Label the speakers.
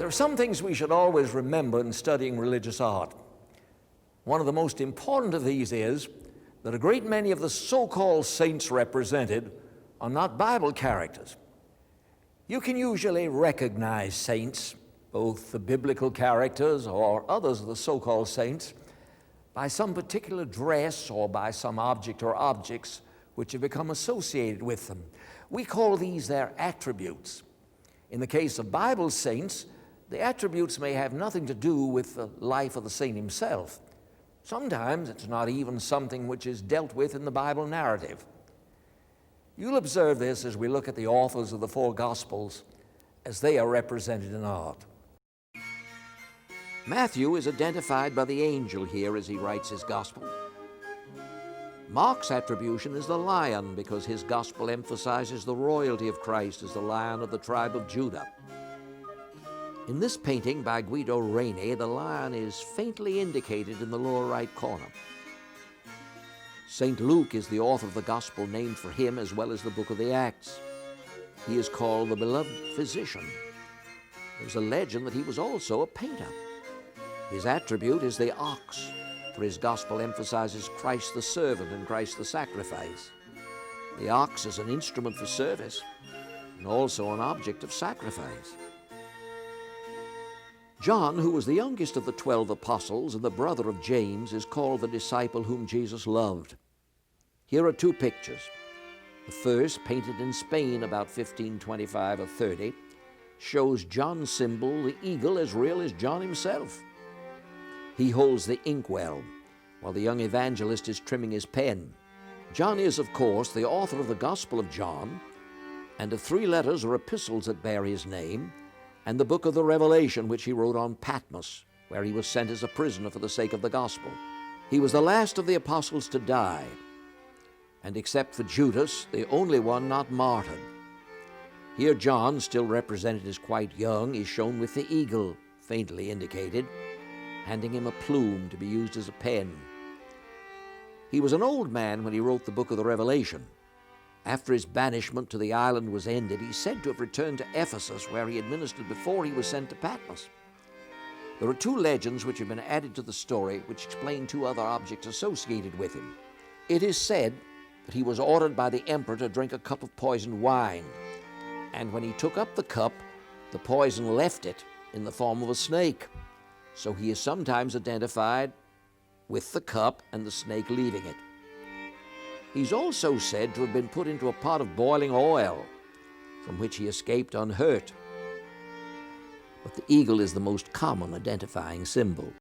Speaker 1: There are some things we should always remember in studying religious art. One of the most important of these is that a great many of the so-called saints represented are not Bible characters. You can usually recognize saints, both the biblical characters or others of the so-called saints, by some particular dress or by some object or objects which have become associated with them. We call these their attributes. In the case of Bible saints, the attributes may have nothing to do with the life of the saint himself. Sometimes it's not even something which is dealt with in the Bible narrative. You'll observe this as we look at the authors of the four Gospels as they are represented in art. Matthew is identified by the angel here as he writes his Gospel. Mark's attribution is the lion because his Gospel emphasizes the royalty of Christ as the Lion of the tribe of Judah. In this painting by Guido Reni, the lion is faintly indicated in the lower right corner. St. Luke is the author of the Gospel named for him as well as the book of the Acts. He is called the beloved physician. There's a legend that he was also a painter. His attribute is the ox, for his Gospel emphasizes Christ the servant and Christ the sacrifice. The ox is an instrument for service and also an object of sacrifice. John, who was the youngest of the 12 apostles and the brother of James, is called the disciple whom Jesus loved. Here are two pictures. The first, painted in Spain about 1525 or 30, shows John's symbol, the eagle, as real as John himself. He holds the inkwell, while the young evangelist is trimming his pen. John is, of course, the author of the Gospel of John, and of 3 letters or epistles that bear his name, and the book of the Revelation, which he wrote on Patmos, where he was sent as a prisoner for the sake of the gospel. He was the last of the apostles to die, and except for Judas, the only one not martyred. Here John, still represented as quite young, is shown with the eagle, faintly indicated, handing him a plume to be used as a pen. He was an old man when he wrote the book of the Revelation. After his banishment to the island was ended, he's said to have returned to Ephesus, where he had ministered before he was sent to Patmos. There are 2 legends which have been added to the story which explain 2 other objects associated with him. It is said that he was ordered by the emperor to drink a cup of poisoned wine, and when he took up the cup, the poison left it in the form of a snake. So he is sometimes identified with the cup and the snake leaving it. He's also said to have been put into a pot of boiling oil, from which he escaped unhurt. But the eagle is the most common identifying symbol.